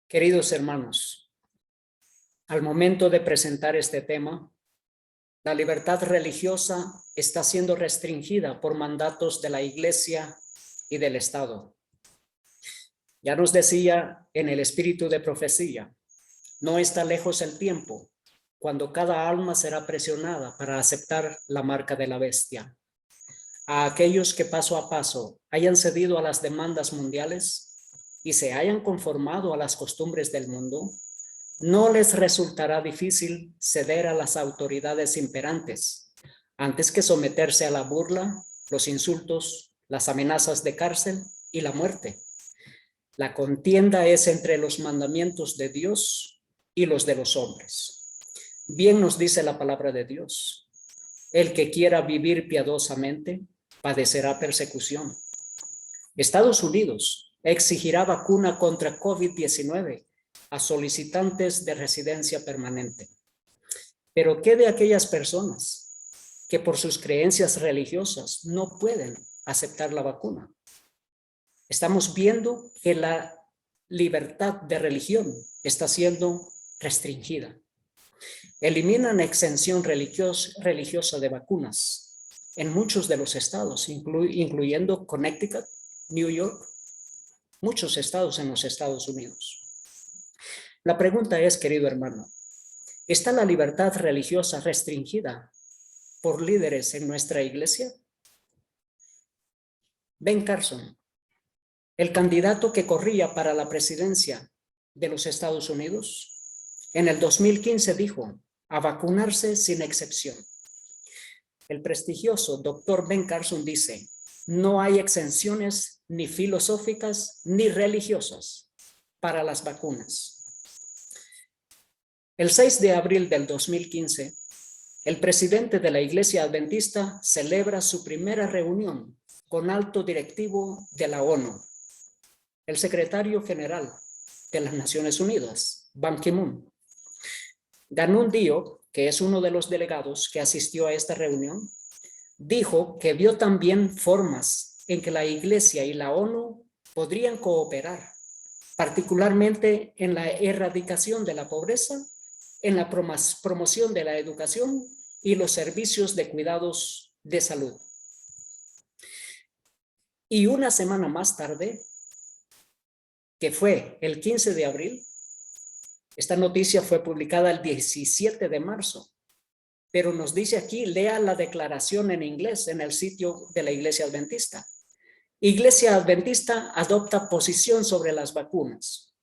Queridos hermanos, al momento de presentar este tema, la libertad religiosa está siendo restringida por mandatos de la Iglesia y del Estado. Ya nos decía en el espíritu de profecía, no está lejos el tiempo cuando cada alma será presionada para aceptar la marca de la bestia. A aquellos que paso a paso hayan cedido a las demandas mundiales y se hayan conformado a las costumbres del mundo, no les resultará difícil ceder a las autoridades imperantes, antes que someterse a la burla, los insultos, las amenazas de cárcel y la muerte. La contienda es entre los mandamientos de Dios y los de los hombres. Bien nos dice la palabra de Dios: el que quiera vivir piadosamente padecerá persecución. Estados Unidos exigirá vacuna contra COVID-19 a solicitantes de residencia permanente. Pero ¿qué de aquellas personas que por sus creencias religiosas no pueden aceptar la vacuna? Estamos viendo que la libertad de religión está siendo restringida. Eliminan exención religiosa de vacunas en muchos de los estados, incluyendo Connecticut, New York, muchos estados en los Estados Unidos. La pregunta es, querido hermano, ¿está la libertad religiosa restringida por líderes en nuestra iglesia? Ben Carson, el candidato que corría para la presidencia de los Estados Unidos, en el 2015 dijo: a vacunarse sin excepción. El prestigioso doctor Ben Carson dice: no hay exenciones ni filosóficas ni religiosas para las vacunas. El 6 de abril del 2015, el presidente de la Iglesia Adventista celebra su primera reunión con alto directivo de la ONU, el secretario general de las Naciones Unidas, Ban Ki-moon. Ganun Dio, que es uno de los delegados que asistió a esta reunión, dijo que vio también formas en que la Iglesia y la ONU podrían cooperar, particularmente en la erradicación de la pobreza, en la promoción de la educación y los servicios de cuidados de salud. Y una semana más tarde, que fue el 15 de abril, esta noticia fue publicada el 17 de marzo, pero nos dice aquí, lea la declaración en inglés en el sitio de la Iglesia Adventista. Iglesia Adventista adopta posición sobre las vacunas.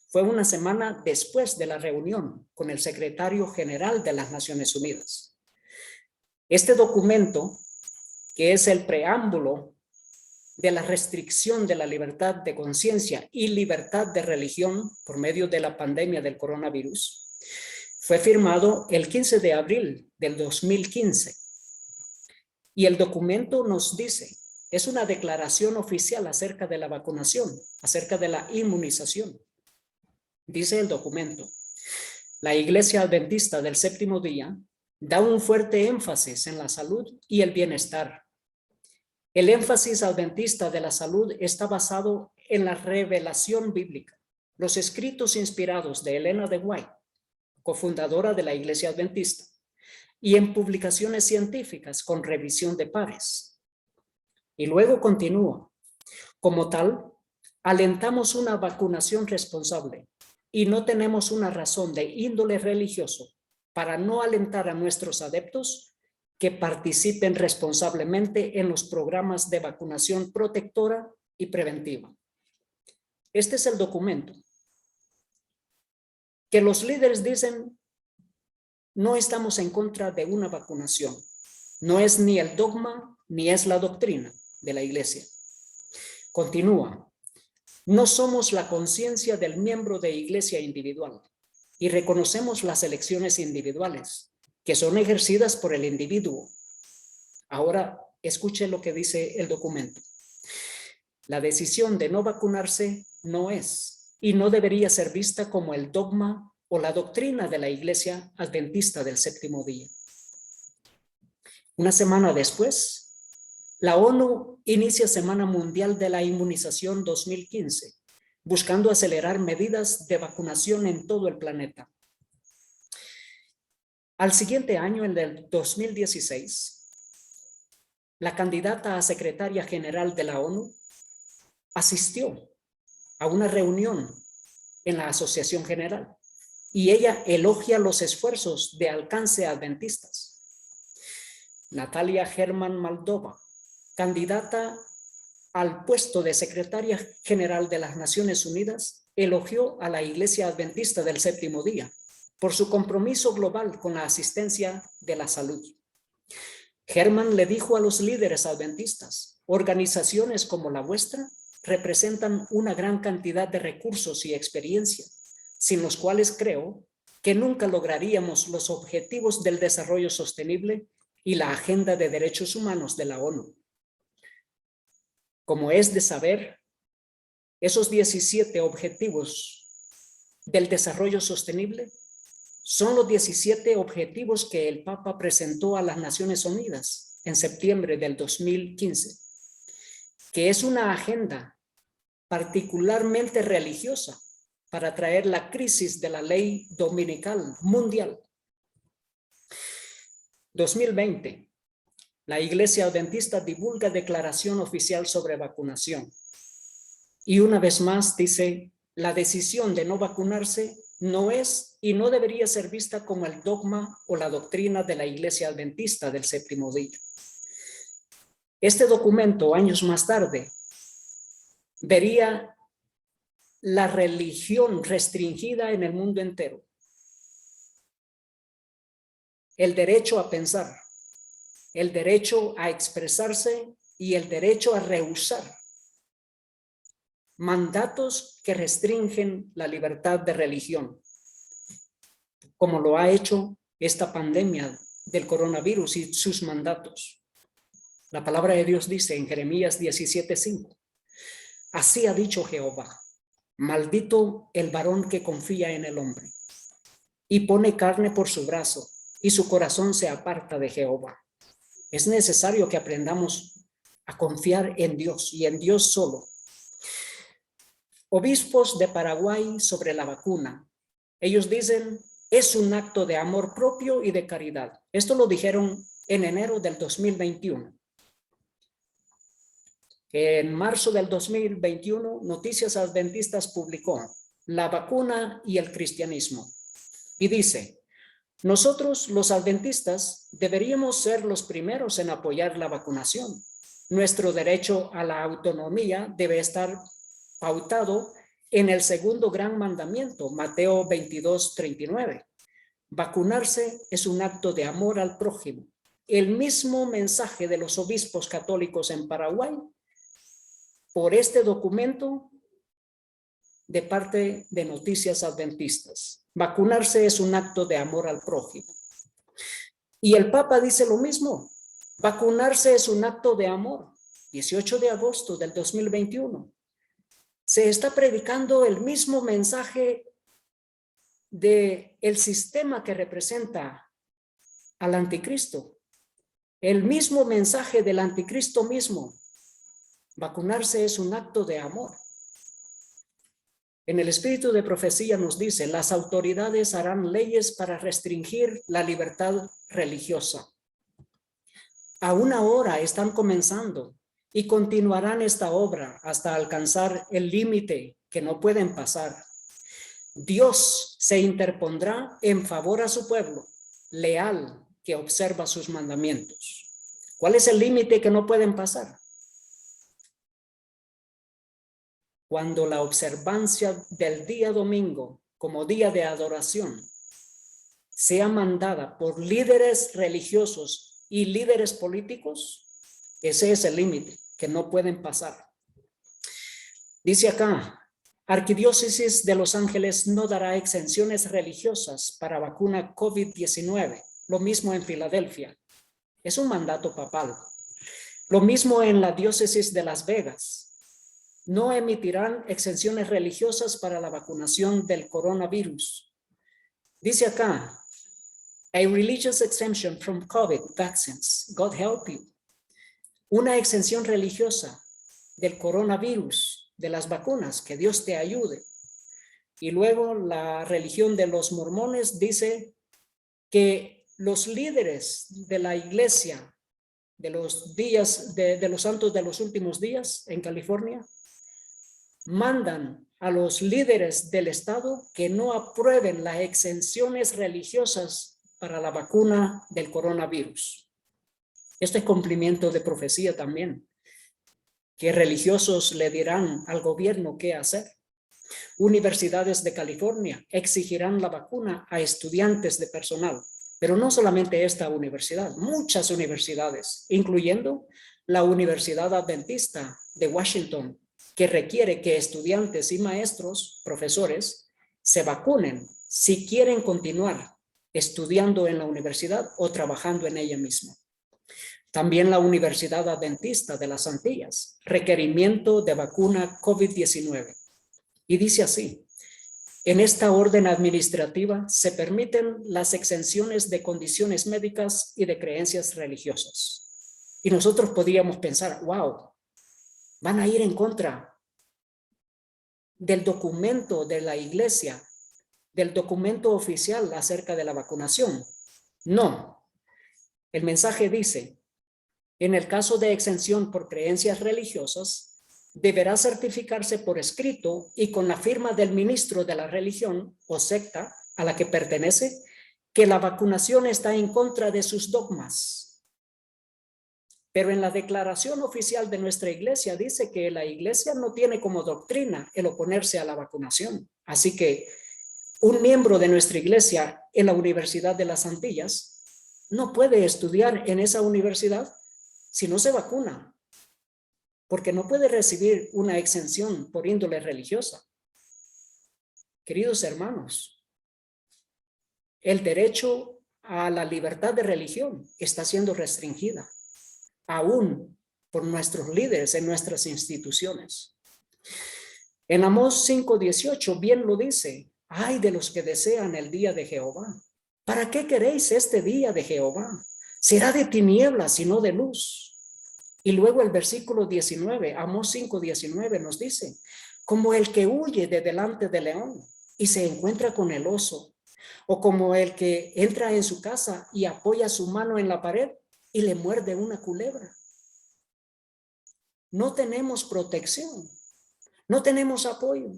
Fue una semana después de la reunión con el secretario general de las Naciones Unidas. Este documento, que es el preámbulo de la restricción de la libertad de conciencia y libertad de religión por medio de la pandemia del coronavirus, fue firmado el 15 de abril del 2015. Y el documento nos dice, es una declaración oficial acerca de la vacunación, acerca de la inmunización. Dice el documento: la Iglesia Adventista del Séptimo Día da un fuerte énfasis en la salud y el bienestar. El énfasis adventista de la salud está basado en la revelación bíblica, los escritos inspirados de Elena de White, cofundadora de la Iglesia Adventista, y en publicaciones científicas con revisión de pares. Y luego continúa: como tal, alentamos una vacunación responsable y no tenemos una razón de índole religioso para no alentar a nuestros adeptos que participen responsablemente en los programas de vacunación protectora y preventiva. Este es el documento que los líderes dicen: no estamos en contra de una vacunación. No es ni el dogma ni es la doctrina de la Iglesia. Continúa: no somos la conciencia del miembro de iglesia individual y reconocemos las elecciones individuales que son ejercidas por el individuo. Ahora, escuche lo que dice el documento. La decisión de no vacunarse no es y no debería ser vista como el dogma o la doctrina de la Iglesia Adventista del Séptimo Día. Una semana después, la ONU inicia Semana Mundial de la Inmunización 2015, buscando acelerar medidas de vacunación en todo el planeta. Al siguiente año, en el 2016, la candidata a secretaria general de la ONU asistió a una reunión en la Asociación General y ella elogia los esfuerzos de alcance adventistas. Natalia Herman Moldova, candidata al puesto de secretaria general de las Naciones Unidas, elogió a la Iglesia Adventista del Séptimo Día por su compromiso global con la asistencia de la salud. Herman le dijo a los líderes adventistas: organizaciones como la vuestra representan una gran cantidad de recursos y experiencia, sin los cuales creo que nunca lograríamos los objetivos del desarrollo sostenible y la agenda de derechos humanos de la ONU. Como es de saber, esos 17 objetivos del desarrollo sostenible son los 17 objetivos que el Papa presentó a las Naciones Unidas en septiembre del 2015, que es una agenda particularmente religiosa para traer la crisis de la ley dominical mundial. 2020. La Iglesia Adventista divulga declaración oficial sobre vacunación. Y una vez más dice: la decisión de no vacunarse no es y no debería ser vista como el dogma o la doctrina de la Iglesia Adventista del Séptimo Día. Este documento, años más tarde, vería la religión restringida en el mundo entero, el derecho a pensar, el derecho a expresarse y el derecho a rehusar mandatos que restringen la libertad de religión, como lo ha hecho esta pandemia del coronavirus y sus mandatos. La palabra de Dios dice en Jeremías 17:5: así ha dicho Jehová, maldito el varón que confía en el hombre y pone carne por su brazo y su corazón se aparta de Jehová. Es necesario que aprendamos a confiar en Dios y en Dios solo. Obispos de Paraguay sobre la vacuna. Ellos dicen: es un acto de amor propio y de caridad. Esto lo dijeron en enero del 2021. En marzo del 2021, Noticias Adventistas publicó La vacuna y el cristianismo. Y dice: nosotros, los adventistas, deberíamos ser los primeros en apoyar la vacunación. Nuestro derecho a la autonomía debe estar pautado en el segundo gran mandamiento, Mateo 22:39. Vacunarse es un acto de amor al prójimo. El mismo mensaje de los obispos católicos en Paraguay, por este documento de parte de Noticias Adventistas. Vacunarse es un acto de amor al prójimo. Y el Papa dice lo mismo: vacunarse es un acto de amor. 18 de agosto del 2021. Se está predicando el mismo mensaje del sistema que representa al anticristo. El mismo mensaje del anticristo mismo. Vacunarse es un acto de amor. En el espíritu de profecía nos dice: las autoridades harán leyes para restringir la libertad religiosa. Aún ahora están comenzando y continuarán esta obra hasta alcanzar el límite que no pueden pasar. Dios se interpondrá en favor a su pueblo, leal, que observa sus mandamientos. ¿Cuál es el límite que no pueden pasar? Cuando la observancia del día domingo como día de adoración sea mandada por líderes religiosos y líderes políticos, ese es el límite que no pueden pasar. Dice acá: Arquidiócesis de Los Ángeles no dará exenciones religiosas para vacuna COVID-19. Lo mismo en Filadelfia. Es un mandato papal. Lo mismo en la diócesis de Las Vegas. No emitirán exenciones religiosas para la vacunación del coronavirus. Dice acá: a religious exemption from COVID vaccines. God help you. Una exención religiosa del coronavirus de las vacunas, que Dios te ayude. Y luego la religión de los mormones dice que los líderes de la iglesia de los días, de los santos de los últimos días en California, mandan a los líderes del estado que no aprueben las exenciones religiosas para la vacuna del coronavirus. Esto es cumplimiento de profecía también, que religiosos le dirán al gobierno qué hacer. Universidades de California exigirán la vacuna a estudiantes de personal, pero no solamente esta universidad, muchas universidades, incluyendo la Universidad Adventista de Washington, que requiere que estudiantes y maestros, profesores, se vacunen si quieren continuar estudiando en la universidad o trabajando en ella misma. También la Universidad Adventista de las Antillas, requerimiento de vacuna COVID-19. Y dice así: en esta orden administrativa se permiten las exenciones de condiciones médicas y de creencias religiosas. Y nosotros podríamos pensar, wow, van a ir en contra del documento de la iglesia, del documento oficial acerca de la vacunación. No, el mensaje dice, en el caso de exención por creencias religiosas, deberá certificarse por escrito y con la firma del ministro de la religión o secta a la que pertenece que la vacunación está en contra de sus dogmas. Pero en la declaración oficial de nuestra iglesia dice que la iglesia no tiene como doctrina el oponerse a la vacunación. Así que un miembro de nuestra iglesia en la Universidad de las Antillas no puede estudiar en esa universidad si no se vacuna, porque no puede recibir una exención por índole religiosa. Queridos hermanos, el derecho a la libertad de religión está siendo restringida, aún por nuestros líderes en nuestras instituciones. En Amós 5:18 bien lo dice: ay de los que desean el día de Jehová. ¿Para qué queréis este día de Jehová? Será de tinieblas y no de luz. Y luego el versículo 19, Amós 5:19 nos dice: como el que huye de delante del león y se encuentra con el oso, o como el que entra en su casa y apoya su mano en la pared y le muerde una culebra. No tenemos protección, no tenemos apoyo,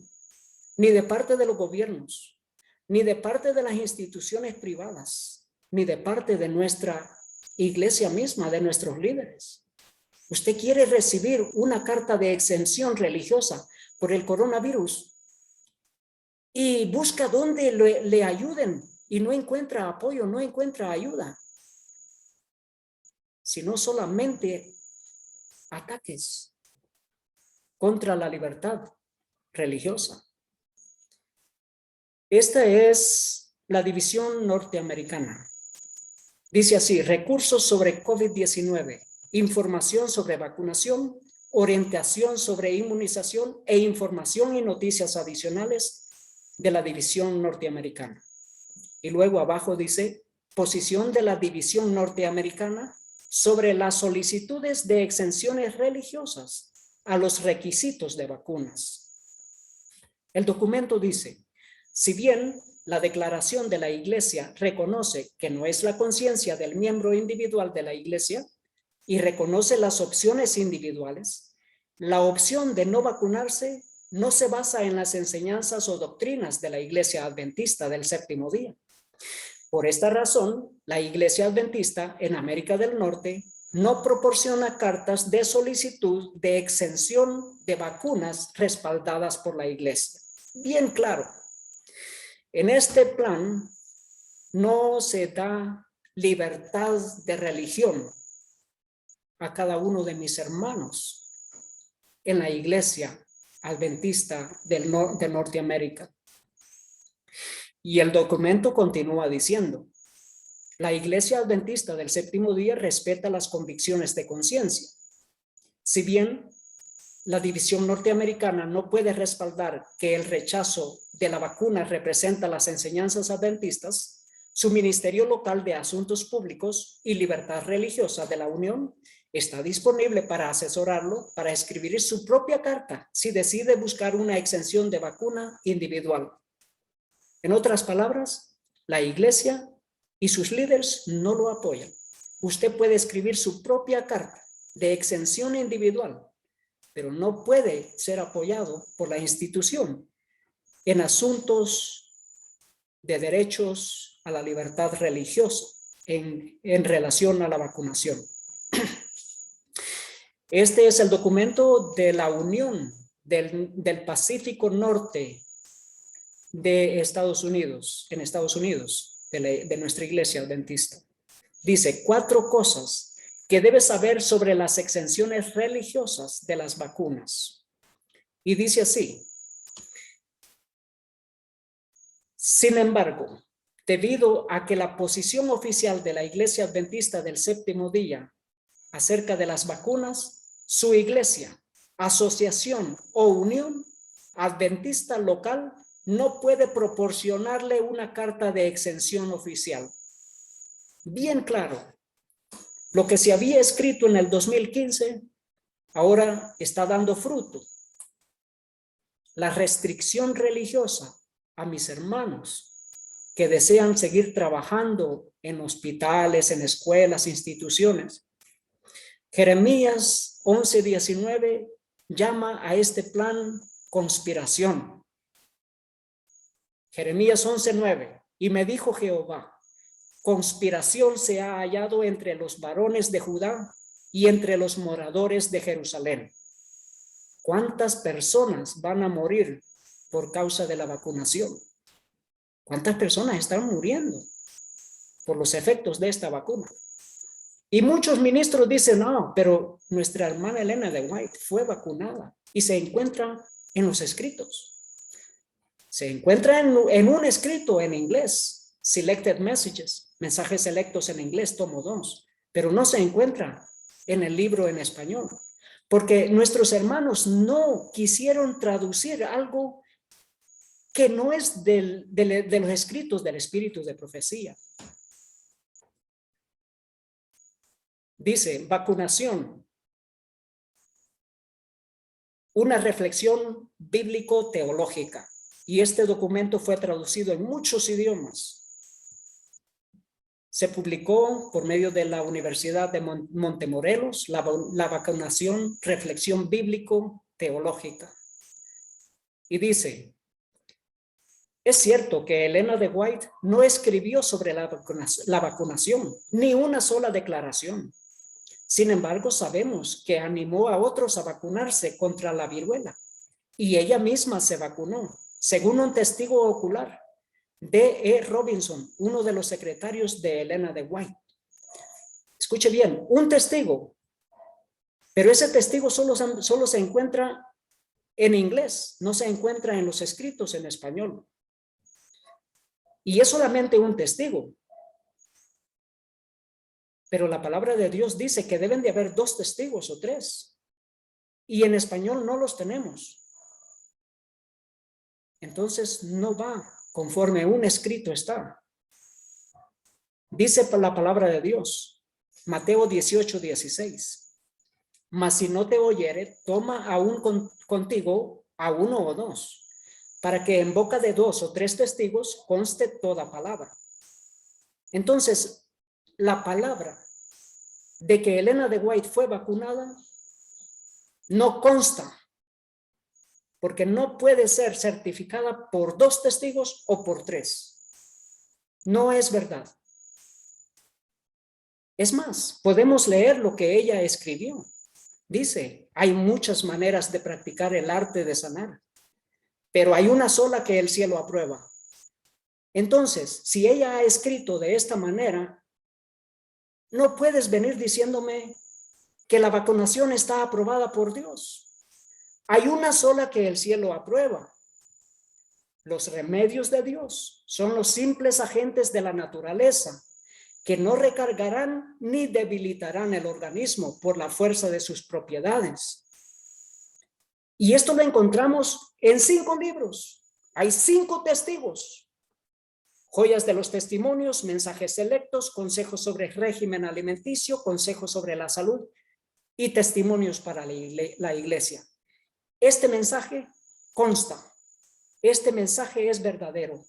ni de parte de los gobiernos, ni de parte de las instituciones privadas, ni de parte de nuestra iglesia misma, de nuestros líderes. Usted quiere recibir una carta de exención religiosa por el coronavirus y busca dónde le ayuden y no encuentra apoyo, no encuentra ayuda, sino solamente ataques contra la libertad religiosa. Esta es la división norteamericana. Dice así: recursos sobre COVID-19, información sobre vacunación, orientación sobre inmunización e información y noticias adicionales de la división norteamericana. Y luego abajo dice: posición de la división norteamericana sobre las solicitudes de exenciones religiosas a los requisitos de vacunas. El documento dice: si bien la declaración de la iglesia reconoce que no es la conciencia del miembro individual de la iglesia y reconoce las opciones individuales, la opción de no vacunarse no se basa en las enseñanzas o doctrinas de la iglesia adventista del séptimo día. Por esta razón, la iglesia adventista en América del Norte no proporciona cartas de solicitud de exención de vacunas respaldadas por la iglesia. Bien claro, en este plan no se da libertad de religión a cada uno de mis hermanos en la iglesia adventista de Norteamérica. Y el documento continúa diciendo: la iglesia adventista del séptimo día respeta las convicciones de conciencia. Si bien la división norteamericana no puede respaldar que el rechazo de la vacuna representa las enseñanzas adventistas, su Ministerio Local de Asuntos Públicos y Libertad Religiosa de la Unión Está disponible para asesorarlo, para escribir su propia carta si decide buscar una exención de vacuna individual. En otras palabras, la iglesia y sus líderes no lo apoyan. Usted puede escribir su propia carta de exención individual, pero no puede ser apoyado por la institución en asuntos de derechos a la libertad religiosa en relación a la vacunación. Este es el documento de la Unión del Pacífico Norte de Estados Unidos, en Estados Unidos, de nuestra iglesia adventista. Dice 4 cosas que debes saber sobre las exenciones religiosas de las vacunas. Y dice así: sin embargo, debido a que la posición oficial de la Iglesia Adventista del Séptimo Día acerca de las vacunas, su iglesia, asociación o unión adventista local no puede proporcionarle una carta de exención oficial. Bien claro, lo que se había escrito en el 2015 ahora está dando fruto. La restricción religiosa a mis hermanos que desean seguir trabajando en hospitales, en escuelas, instituciones. Jeremías 11:19 llama a este plan conspiración. Jeremías 11:9, y me dijo Jehová, conspiración se ha hallado entre los varones de Judá y entre los moradores de Jerusalén. ¿Cuántas personas van a morir por causa de la vacunación? ¿Cuántas personas están muriendo por los efectos de esta vacuna? Y muchos ministros dicen, no, pero nuestra hermana Elena de White fue vacunada y se encuentra en los escritos. Se encuentra en un escrito en inglés, Selected Messages, mensajes selectos en inglés, tomo 2, pero no se encuentra en el libro en español, porque nuestros hermanos no quisieron traducir algo que no es de los escritos del Espíritu de Profecía. Dice, vacunación, una reflexión bíblico-teológica. Y este documento fue traducido en muchos idiomas. Se publicó por medio de la Universidad de Montemorelos, la vacunación, reflexión bíblico-teológica. Y dice, es cierto que Elena de White no escribió sobre la vacunación, ni una sola declaración. Sin embargo, sabemos que animó a otros a vacunarse contra la viruela y ella misma se vacunó, según un testigo ocular, D.E. Robinson, uno de los secretarios de Elena de White. Escuche bien, un testigo, pero ese testigo solo se encuentra en inglés, no se encuentra en los escritos en español. Y es solamente un testigo. Pero la palabra de Dios dice que deben de haber 2 testigos o 3. Y en español no los tenemos. Entonces no va conforme un escrito está. Dice la palabra de Dios, Mateo 18:16. Mas si no te oyere, toma aún contigo a 1 o 2, para que en boca de 2 o 3 testigos conste toda palabra. Entonces, la palabra de que Elena de White fue vacunada no consta, porque no puede ser certificada por 2 testigos o por 3. No es verdad. Es más, podemos leer lo que ella escribió. Dice, hay muchas maneras de practicar el arte de sanar, pero hay una sola que el cielo aprueba. Entonces, si ella ha escrito de esta manera, no puedes venir diciéndome que la vacunación está aprobada por Dios. Hay una sola que el cielo aprueba. Los remedios de Dios son los simples agentes de la naturaleza que no recargarán ni debilitarán el organismo por la fuerza de sus propiedades. Y esto lo encontramos en 5 libros. Hay 5 testigos. Joyas de los testimonios, mensajes selectos, consejos sobre régimen alimenticio, consejos sobre la salud. y testimonios para la iglesia. Este mensaje consta, este mensaje es verdadero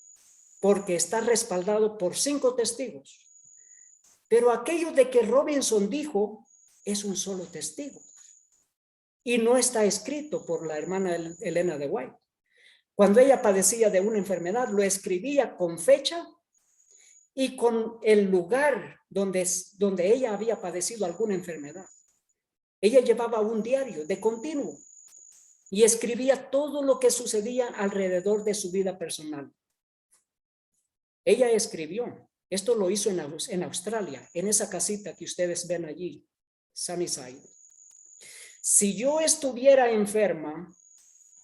porque está respaldado por 5 testigos. Pero aquello de que Robinson dijo es un solo testigo y no está escrito por la hermana Elena de White. Cuando ella padecía de una enfermedad, lo escribía con fecha y con el lugar donde ella había padecido alguna enfermedad. Ella llevaba un diario de continuo y escribía todo lo que sucedía alrededor de su vida personal. Ella escribió, esto lo hizo en Australia, en esa casita que ustedes ven allí, Sunnyside. Si yo estuviera enferma,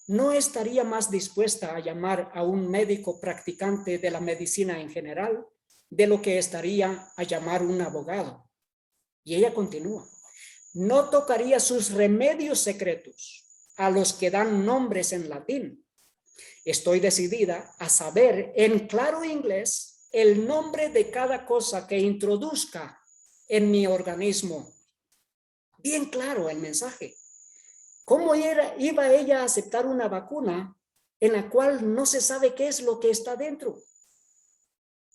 no estaría más dispuesta a llamar a un médico practicante de la medicina en general de lo que estaría a llamar un abogado. Y ella continúa, no tocaría sus remedios secretos, a los que dan nombres en latín. Estoy decidida a saber en claro inglés el nombre de cada cosa que introduzca en mi organismo. Bien claro el mensaje. ¿Cómo iba ella a aceptar una vacuna en la cual no se sabe qué es lo que está dentro?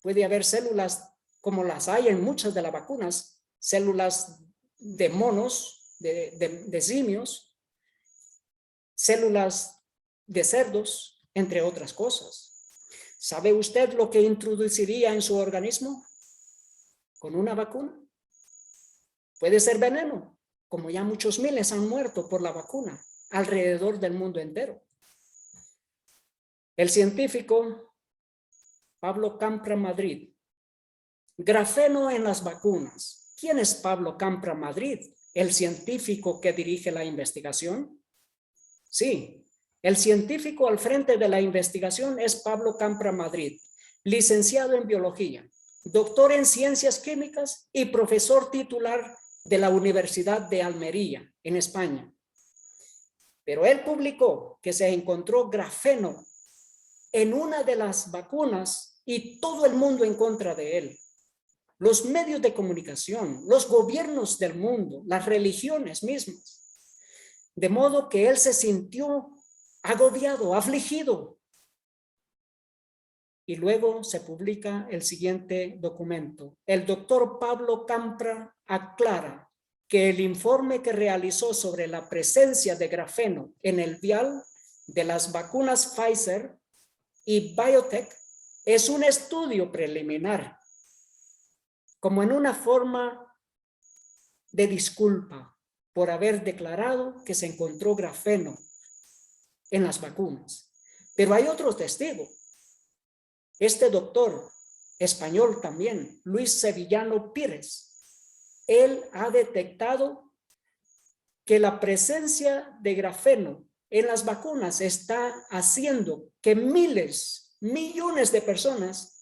Puede haber células como las hay en muchas de las vacunas, células de monos, de simios, células de cerdos, entre otras cosas. ¿Sabe usted lo que introduciría en su organismo con una vacuna? Puede ser veneno, como ya muchos miles han muerto por la vacuna alrededor del mundo entero. El científico Pablo Campra Madrid, grafeno en las vacunas. ¿Quién es Pablo Campra Madrid? ¿El científico que dirige la investigación? Sí, el científico al frente de la investigación es Pablo Campra Madrid, licenciado en biología, doctor en ciencias químicas y profesor titular de la Universidad de Almería, en España. Pero él publicó que se encontró grafeno en una de las vacunas y todo el mundo en contra de él. Los medios de comunicación, los gobiernos del mundo, las religiones mismas. De modo que él se sintió agobiado, afligido. Y luego se publica el siguiente documento. El doctor Pablo Campra aclara que el informe que realizó sobre la presencia de grafeno en el vial de las vacunas Pfizer y BioNTech es un estudio preliminar, como en una forma de disculpa por haber declarado que se encontró grafeno en las vacunas. Pero hay otro testigo. Este doctor español también, Luis Sevillano Pires, él ha detectado que la presencia de grafeno en las vacunas está haciendo que miles, millones de personas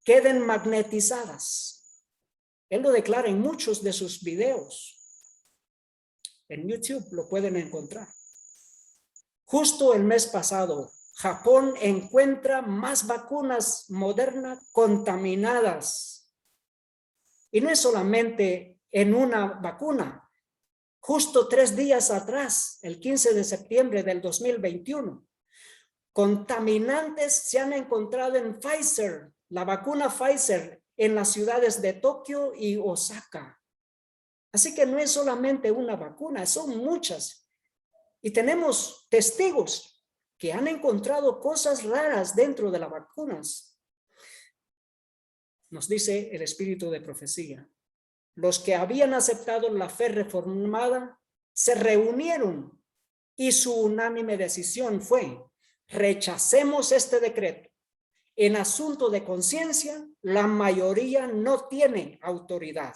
queden magnetizadas. Él lo declara en muchos de sus videos. En YouTube lo pueden encontrar. Justo el mes pasado, Japón encuentra más vacunas Moderna contaminadas. Y no es solamente en una vacuna. Justo 3 días atrás, el 15 de septiembre del 2021, contaminantes se han encontrado en Pfizer, la vacuna Pfizer, en las ciudades de Tokio y Osaka. Así que no es solamente una vacuna, son muchas. Y tenemos testigos que han encontrado cosas raras dentro de las vacunas. Nos dice el espíritu de profecía. Los que habían aceptado la fe reformada se reunieron y su unánime decisión fue: rechacemos este decreto. En asunto de conciencia, la mayoría no tiene autoridad.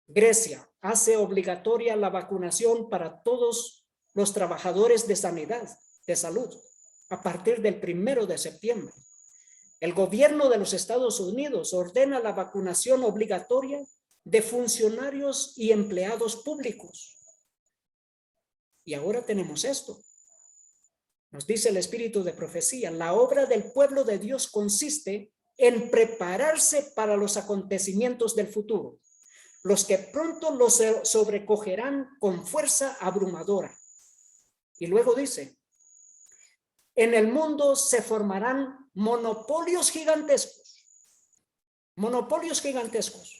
Grecia hace obligatoria la vacunación para todos los trabajadores de sanidad, de salud, a partir del 1 de septiembre. El gobierno de los Estados Unidos ordena la vacunación obligatoria de funcionarios y empleados públicos. Y ahora tenemos esto. Nos dice el espíritu de profecía, la obra del pueblo de Dios consiste en prepararse para los acontecimientos del futuro. los que pronto los sobrecogerán con fuerza abrumadora. Y luego dice, en el mundo se formarán monopolios gigantescos. Monopolios gigantescos.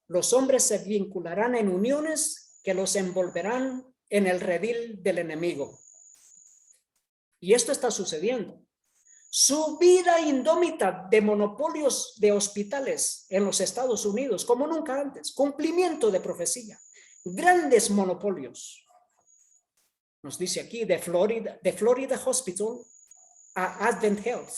Los hombres se vincularán en uniones que los envolverán en el redil del enemigo. Y esto está sucediendo. Subida indómita de monopolios de hospitales en los Estados Unidos, como nunca antes. Cumplimiento de profecía. Grandes monopolios. Nos dice aquí de Florida Hospital a Advent Health.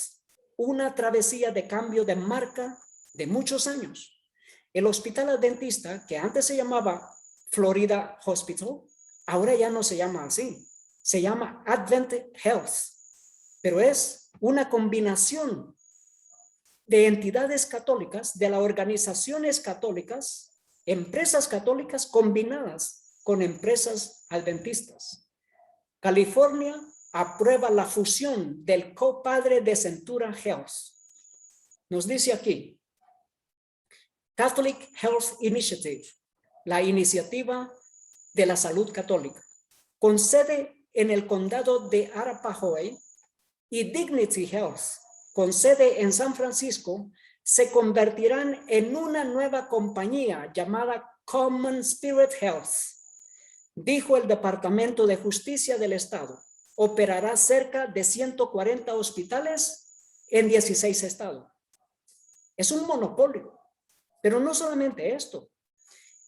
Una travesía de cambio de marca de muchos años. El hospital adventista, que antes se llamaba Florida Hospital, ahora ya no se llama así. Se llama Advent Health. Pero es una combinación de entidades católicas, de las organizaciones católicas, empresas católicas combinadas con empresas adventistas. California aprueba la fusión del copadre de Centura Health. Nos dice aquí, Catholic Health Initiative, la iniciativa de la salud católica, con sede en el condado de Arapahoe, y Dignity Health, con sede en San Francisco, se convertirán en una nueva compañía llamada Common Spirit Health. Dijo el Departamento de Justicia del Estado, operará cerca de 140 hospitales en 16 estados. Es un monopolio, pero no solamente esto.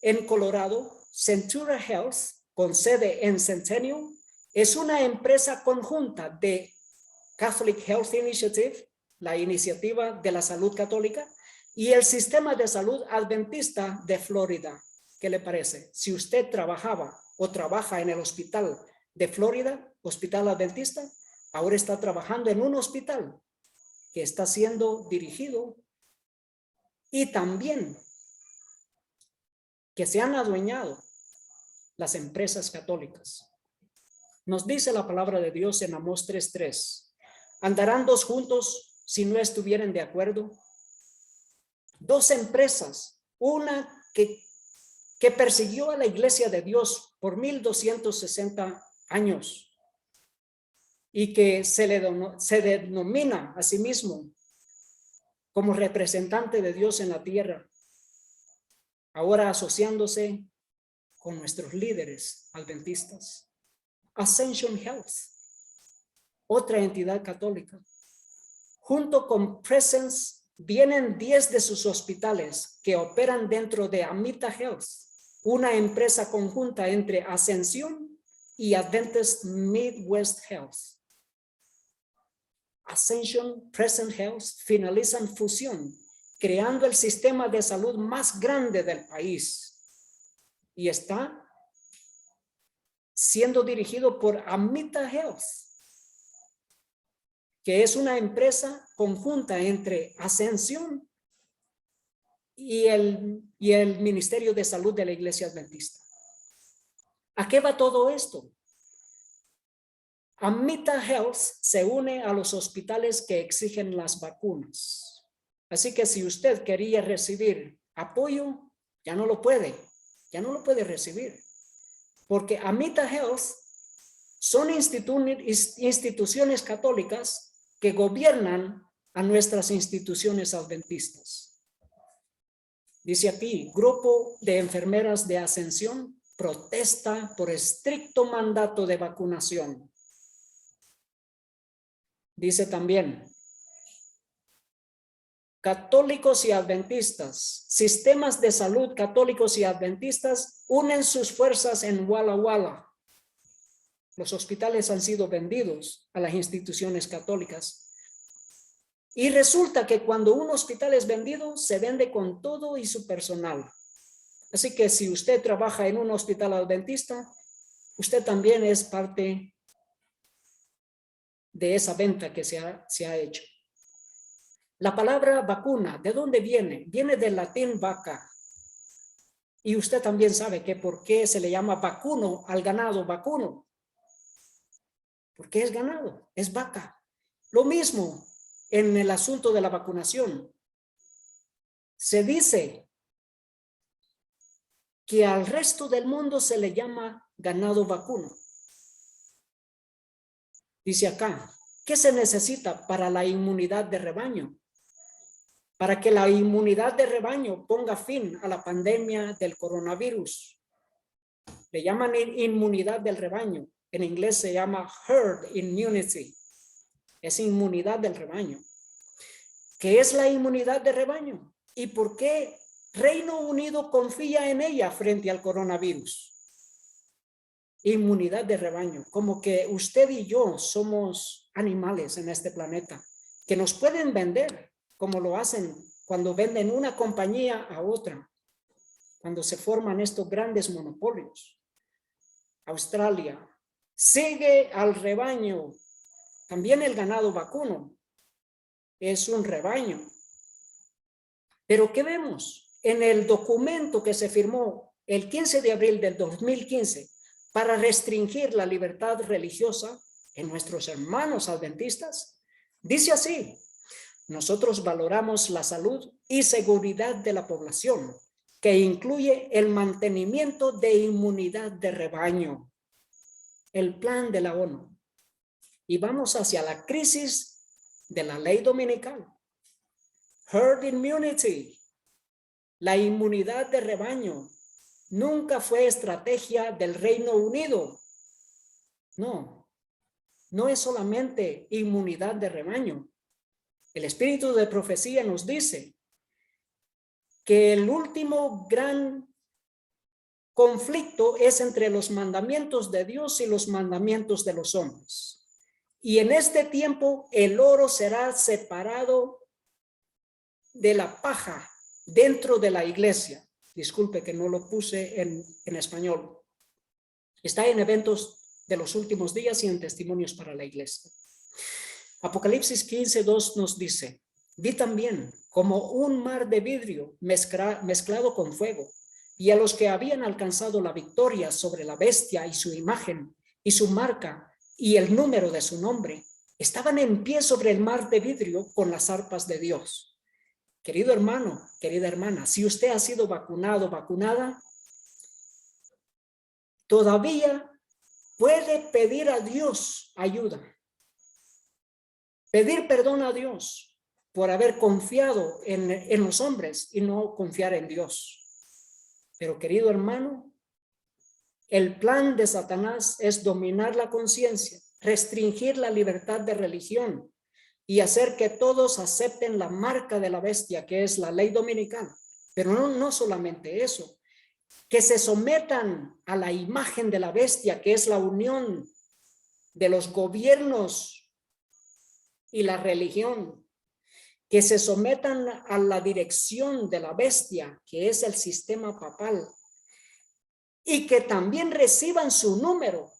En Colorado, Centura Health, con sede en Centennial, es una empresa conjunta de Catholic Health Initiative, la iniciativa de la salud católica, y el sistema de salud adventista de Florida. ¿Qué le parece? Si usted trabajaba o trabaja en el hospital de Florida, hospital adventista, ahora está trabajando en un hospital que está siendo dirigido y también que se han adueñado las empresas católicas. Nos dice la palabra de Dios en Amós 3:3. ¿Andarán dos juntos si no estuvieran de acuerdo? Dos empresas, una que persiguió a la iglesia de Dios por 1260 años y que se denomina a sí mismo como representante de Dios en la tierra, ahora asociándose con nuestros líderes adventistas. Ascension Health, otra entidad católica. Junto con Presence vienen 10 de sus hospitales que operan dentro de Amita Health, una empresa conjunta entre Ascensión y Adventist Midwest Health. Ascension, Present Health finalizan fusión, creando el sistema de salud más grande del país. Y está siendo dirigido por Amita Health, que es una empresa conjunta entre Ascensión y el Ministerio de Salud de la Iglesia Adventista. ¿A qué va todo esto? Amita Health se une a los hospitales que exigen las vacunas. Así que si usted quería recibir apoyo, ya no lo puede recibir. Porque Amita Health son instituciones católicas que gobiernan a nuestras instituciones adventistas. Dice aquí, grupo de enfermeras de Ascensión protesta por estricto mandato de vacunación. Dice también, católicos y adventistas, sistemas de salud católicos y adventistas unen sus fuerzas en Walla Walla. Los hospitales han sido vendidos a las instituciones católicas. Y resulta que cuando un hospital es vendido, se vende con todo y su personal. Así que si usted trabaja en un hospital adventista, usted también es parte de esa venta que se ha hecho. La palabra vacuna, ¿de dónde viene? Viene del latín vaca. Y usted también sabe que por qué se le llama vacuno al ganado vacuno. Porque es ganado, es vaca. Lo mismo en el asunto de la vacunación. Se dice que al resto del mundo se le llama ganado vacuno. Dice acá, ¿qué se necesita para la inmunidad de rebaño? Para que la inmunidad de rebaño ponga fin a la pandemia del coronavirus. Le llaman inmunidad del rebaño. En inglés se llama herd immunity. Es inmunidad del rebaño. ¿Qué es la inmunidad de rebaño? ¿Y por qué Reino Unido confía en ella frente al coronavirus? Inmunidad de rebaño, como que usted y yo somos animales en este planeta, que nos pueden vender, como lo hacen cuando venden una compañía a otra, cuando se forman estos grandes monopolios. Australia sigue al rebaño, también el ganado vacuno es un rebaño. Pero ¿qué vemos? En el documento que se firmó el 15 de abril del 2015 para restringir la libertad religiosa en nuestros hermanos adventistas, dice así: nosotros valoramos la salud y seguridad de la población, que incluye el mantenimiento de inmunidad de rebaño, el plan de la ONU. Y vamos hacia la crisis de la ley dominical. Herd immunity, la inmunidad de rebaño, nunca fue estrategia del Reino Unido. No, no es solamente inmunidad de rebaño. El espíritu de profecía nos dice que el último gran conflicto es entre los mandamientos de Dios y los mandamientos de los hombres. Y en este tiempo el oro será separado de la paja dentro de la iglesia. Disculpe que no lo puse en español. Está en Eventos de los Últimos Días y en Testimonios para la Iglesia. Apocalipsis 15:2 nos dice: vi también como un mar de vidrio mezclado con fuego, y a los que habían alcanzado la victoria sobre la bestia y su imagen y su marca y el número de su nombre, estaban en pie sobre el mar de vidrio con las arpas de Dios. Querido hermano, querida hermana, si usted ha sido vacunado, vacunada, todavía puede pedir a Dios ayuda. Pedir perdón a Dios por haber confiado en los hombres y no confiar en Dios. Pero querido hermano, el plan de Satanás es dominar la conciencia, restringir la libertad de religión y hacer que todos acepten la marca de la bestia, que es la ley dominical. Pero no solamente eso, que se sometan a la imagen de la bestia, que es la unión de los gobiernos y la religión, que se sometan a la dirección de la bestia, que es el sistema papal, y que también reciban su número,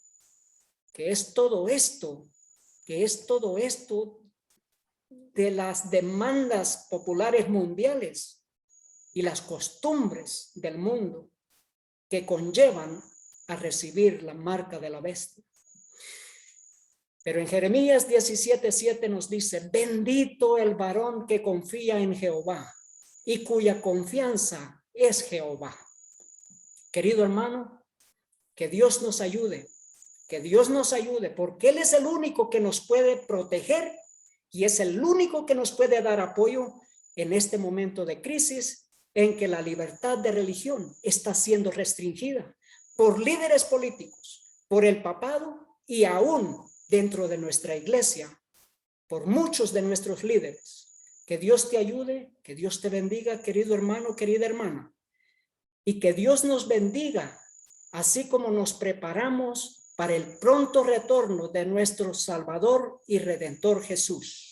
que es todo esto de las demandas populares mundiales y las costumbres del mundo que conllevan a recibir la marca de la bestia. Pero en Jeremías 17:7 nos dice: bendito el varón que confía en Jehová y cuya confianza es Jehová. Querido hermano, que Dios nos ayude, porque Él es el único que nos puede proteger y es el único que nos puede dar apoyo en este momento de crisis en que la libertad de religión está siendo restringida por líderes políticos, por el papado y aún dentro de nuestra iglesia, por muchos de nuestros líderes. Que Dios te ayude, que Dios te bendiga, querido hermano, querida hermana, y que Dios nos bendiga, así como nos preparamos para el pronto retorno de nuestro Salvador y Redentor Jesús.